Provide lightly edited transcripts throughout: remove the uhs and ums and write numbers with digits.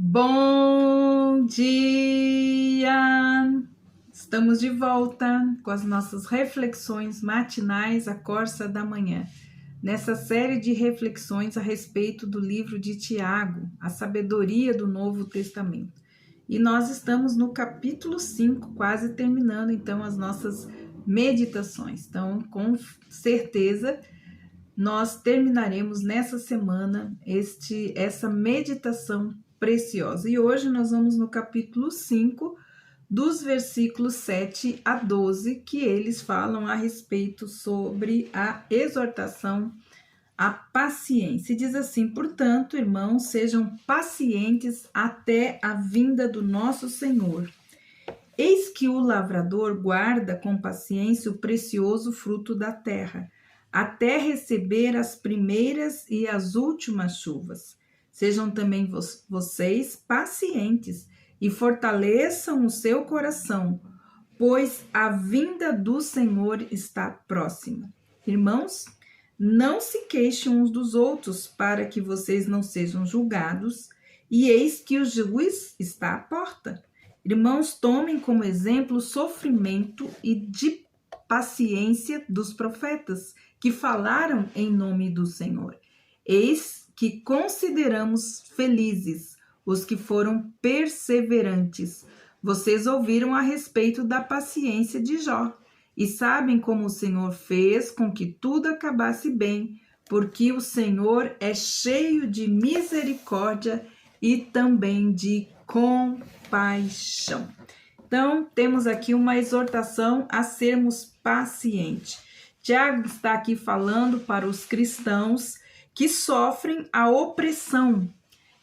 Bom dia! Estamos de volta com as nossas reflexões matinais à Corsa da Manhã, nessa série de reflexões a respeito do livro de Tiago, a sabedoria do Novo Testamento. E nós estamos no capítulo 5, quase terminando então as nossas meditações. Então, com certeza, nós terminaremos nessa semana essa meditação preciosa. E hoje nós vamos no capítulo 5, dos versículos 7 a 12, que eles falam a respeito sobre a exortação à paciência. E diz assim: portanto, irmãos, sejam pacientes até a vinda do nosso Senhor. Eis que o lavrador guarda com paciência o precioso fruto da terra, até receber as primeiras e as últimas chuvas. Sejam também vocês pacientes e fortaleçam o seu coração, pois a vinda do Senhor está próxima. Irmãos, não se queixem uns dos outros, para que vocês não sejam julgados, e eis que o juiz está à porta. Irmãos, tomem como exemplo o sofrimento e de paciência dos profetas, que falaram em nome do Senhor. Eis que consideramos felizes os que foram perseverantes. Vocês ouviram a respeito da paciência de Jó e sabem como o Senhor fez com que tudo acabasse bem, porque o Senhor é cheio de misericórdia e também de compaixão. Então, temos aqui uma exortação a sermos pacientes. Tiago está aqui falando para os cristãos que sofrem a opressão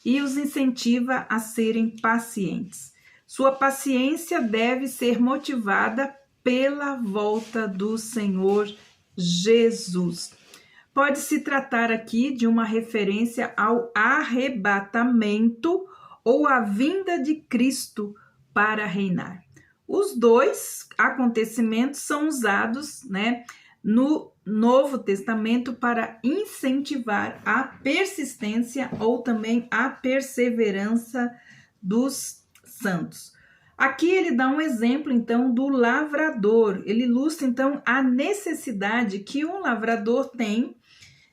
e os incentiva a serem pacientes. Sua paciência deve ser motivada pela volta do Senhor Jesus. Pode-se tratar aqui de uma referência ao arrebatamento ou à vinda de Cristo para reinar. Os dois acontecimentos são usados, no Novo Testamento para incentivar a persistência ou também a perseverança dos santos. Aqui ele dá um exemplo, então, do lavrador. Ele ilustra, então, a necessidade que um lavrador tem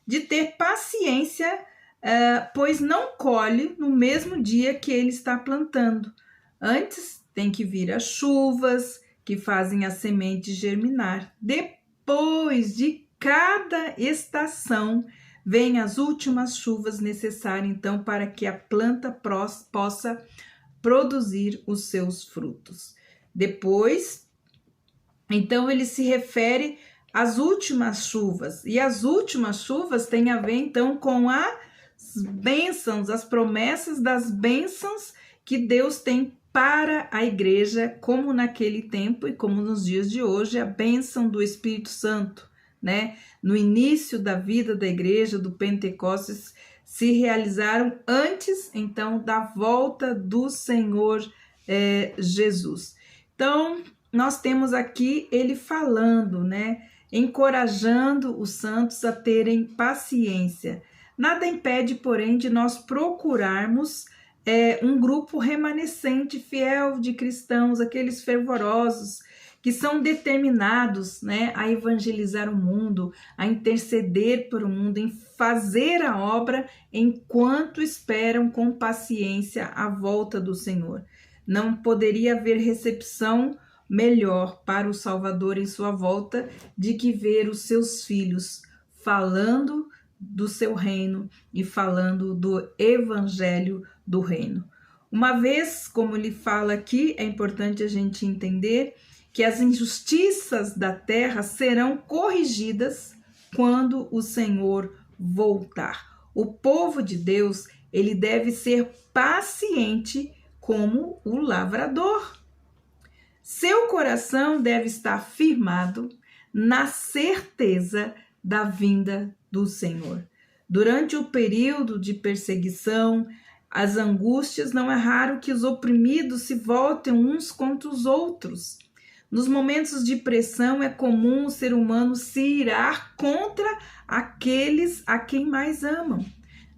de ter paciência, pois não colhe no mesmo dia que ele está plantando. Antes tem que vir as chuvas que fazem a semente germinar. Depois de cada estação, vêm as últimas chuvas necessárias, então, para que a planta possa produzir os seus frutos. Depois, então, ele se refere às últimas chuvas, e as últimas chuvas têm a ver, então, com as bênçãos, as promessas das bênçãos que Deus tem para a igreja, como naquele tempo e como nos dias de hoje, a bênção do Espírito Santo, no início da vida da igreja, do Pentecostes, se realizaram antes, então, da volta do Senhor Jesus. Então, nós temos aqui ele falando, encorajando os santos a terem paciência. Nada impede, porém, de nós procurarmos um grupo remanescente, fiel de cristãos, aqueles fervorosos, que são determinados, a evangelizar o mundo, a interceder por o mundo, em fazer a obra enquanto esperam com paciência a volta do Senhor. Não poderia haver recepção melhor para o Salvador em sua volta de que ver os seus filhos falando do seu reino e falando do evangelho do reino. Uma vez, como ele fala aqui, é importante a gente entender que as injustiças da terra serão corrigidas quando o Senhor voltar. O povo de Deus, ele deve ser paciente como o lavrador. Seu coração deve estar firmado na certeza da vinda do Senhor. Durante o período de perseguição, as angústias, não é raro que os oprimidos se voltem uns contra os outros. Nos momentos de pressão, é comum o ser humano se irar contra aqueles a quem mais amam.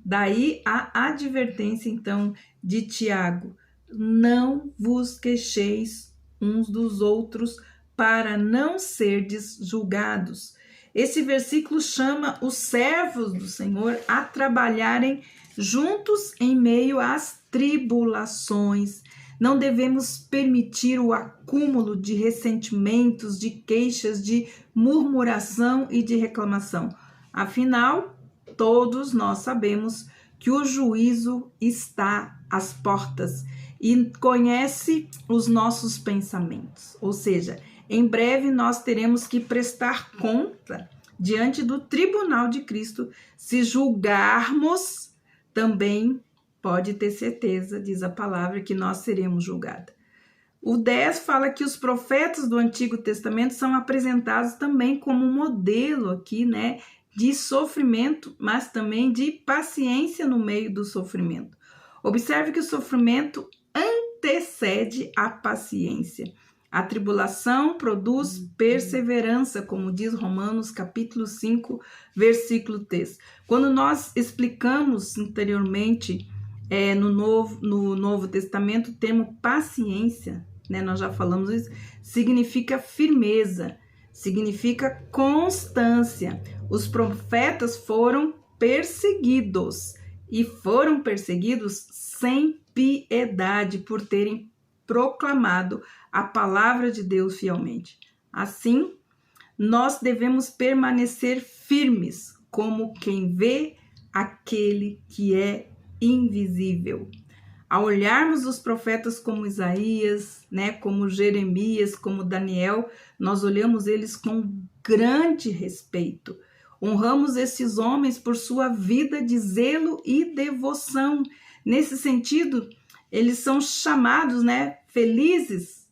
Daí a advertência, então, de Tiago: não vos queixeis uns dos outros para não serdes julgados. Esse versículo chama os servos do Senhor a trabalharem juntos em meio às tribulações. Não devemos permitir o acúmulo de ressentimentos, de queixas, de murmuração e de reclamação. Afinal, todos nós sabemos que o juízo está às portas e conhece os nossos pensamentos. Ou seja, em breve nós teremos que prestar conta diante do tribunal de Cristo. Se julgarmos, também pode ter certeza, diz a palavra, que nós seremos julgados. O 10 fala que os profetas do Antigo Testamento são apresentados também como um modelo aqui, né, de sofrimento, mas também de paciência no meio do sofrimento. Observe que o sofrimento antecede a paciência. A tribulação produz perseverança, como diz Romanos capítulo 5, versículo 3. Quando nós explicamos anteriormente no Novo Testamento o termo paciência, né, nós já falamos isso, significa firmeza, significa constância. Os profetas foram perseguidos e foram perseguidos sem piedade por terem proclamado a palavra de Deus fielmente. Assim, nós devemos permanecer firmes como quem vê aquele que é invisível. Ao olharmos os profetas como Isaías, né, como Jeremias, como Daniel, nós olhamos eles com grande respeito. Honramos esses homens por sua vida de zelo e devoção. Nesse sentido, eles são chamados, né, felizes,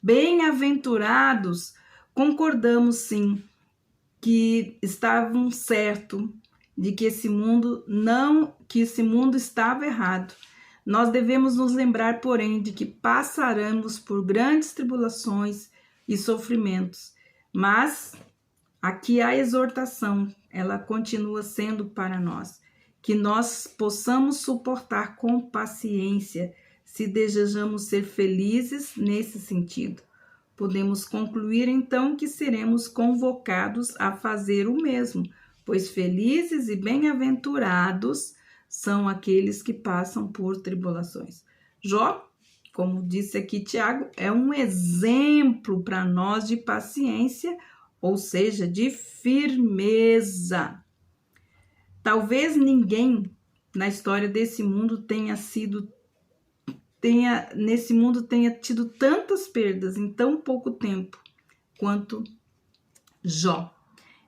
bem-aventurados. Concordamos, sim, que estavam certos de que esse mundo estava errado. Nós devemos nos lembrar, porém, de que passaremos por grandes tribulações e sofrimentos, mas aqui a exortação, ela continua sendo para nós, que nós possamos suportar com paciência, se desejamos ser felizes nesse sentido. Podemos concluir, então, que seremos convocados a fazer o mesmo, pois felizes e bem-aventurados são aqueles que passam por tribulações. Jó, como disse aqui Tiago, é um exemplo para nós de paciência, ou seja, de firmeza. Talvez ninguém na história desse mundo tenha tido tantas perdas em tão pouco tempo quanto Jó.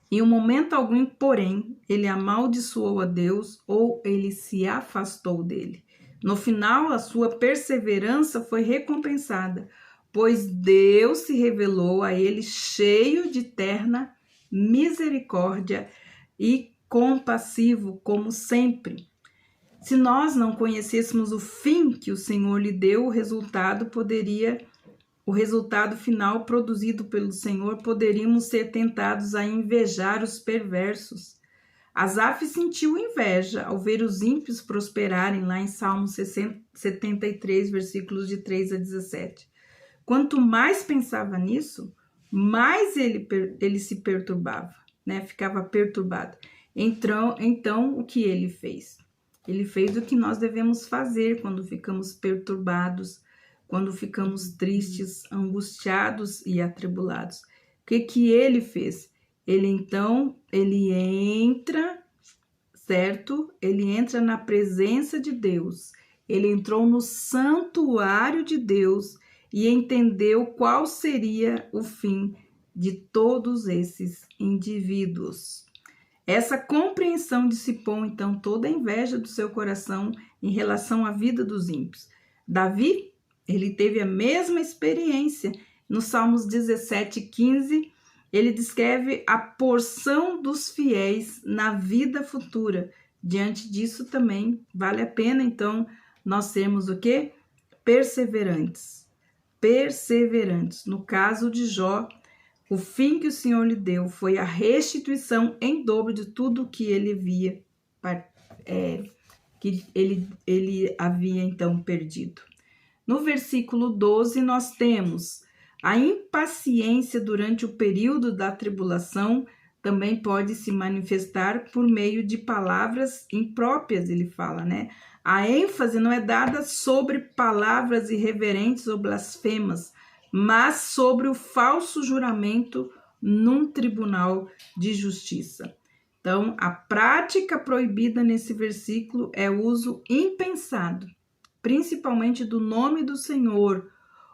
Em um momento algum, porém, ele amaldiçoou a Deus ou ele se afastou dele. No final, a sua perseverança foi recompensada, pois Deus se revelou a ele cheio de terna misericórdia e compassivo, como sempre. Se nós não conhecêssemos o fim que o Senhor lhe deu, o resultado final produzido pelo Senhor, poderíamos ser tentados a invejar os perversos. Asaf sentiu inveja ao ver os ímpios prosperarem, lá em Salmo 73, versículos de 3 a 17. Quanto mais pensava nisso, mais ele se perturbava, né? Ficava perturbado. Então, o que ele fez? Ele fez o que nós devemos fazer quando ficamos perturbados, quando ficamos tristes, angustiados e atribulados. O que ele fez? Ele entra, certo? Ele entra na presença de Deus. Ele entrou no santuário de Deus e entendeu qual seria o fim de todos esses indivíduos. Essa compreensão dissipou, então, toda a inveja do seu coração em relação à vida dos ímpios. Davi, ele teve a mesma experiência. No Salmos 17:15, ele descreve a porção dos fiéis na vida futura. Diante disso também vale a pena, então, nós sermos o quê? Perseverantes. Perseverantes. No caso de Jó, o fim que o Senhor lhe deu foi a restituição em dobro de tudo que ele havia que ele havia então perdido. No versículo 12, nós temos a impaciência durante o período da tribulação também pode se manifestar por meio de palavras impróprias, ele fala, né? A ênfase não é dada sobre palavras irreverentes ou blasfemas, mas sobre o falso juramento num tribunal de justiça. Então, a prática proibida nesse versículo é o uso impensado, principalmente do nome do Senhor,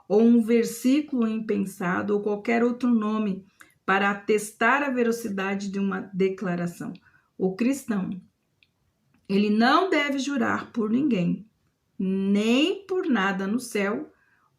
ou um versículo impensado, ou qualquer outro nome, para atestar a veracidade de uma declaração. O cristão, ele não deve jurar por ninguém, nem por nada no céu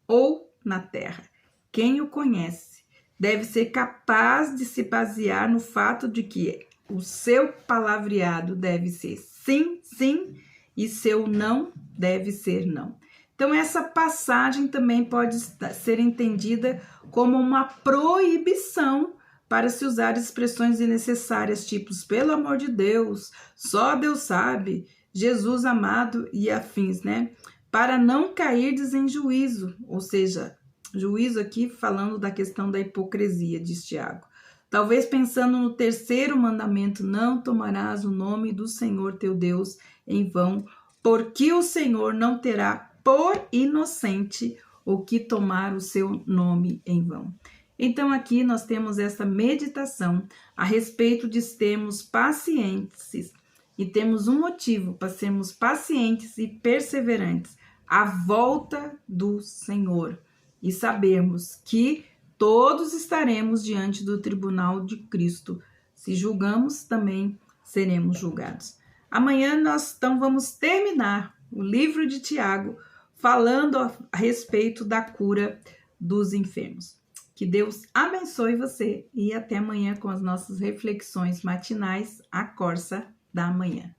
ou na terra. Quem o conhece deve ser capaz de se basear no fato de que o seu palavreado deve ser sim, sim, e seu não deve ser não. Então, essa passagem também pode ser entendida como uma proibição para se usar expressões desnecessárias, tipos pelo amor de Deus, só Deus sabe, Jesus amado e afins, né? Para não cairdes em juízo, ou seja, juízo aqui falando da questão da hipocrisia, diz Tiago. Talvez pensando no terceiro mandamento, não tomarás o nome do Senhor teu Deus em vão, porque o Senhor não terá por inocente o que tomar o seu nome em vão. Então aqui nós temos essa meditação a respeito de sermos pacientes e temos um motivo para sermos pacientes e perseverantes à volta do Senhor e sabermos que todos estaremos diante do tribunal de Cristo. Se julgamos, também seremos julgados. Amanhã nós então vamos terminar o livro de Tiago falando a respeito da cura dos enfermos. Que Deus abençoe você e até amanhã com as nossas reflexões matinais, a Corsa da Manhã.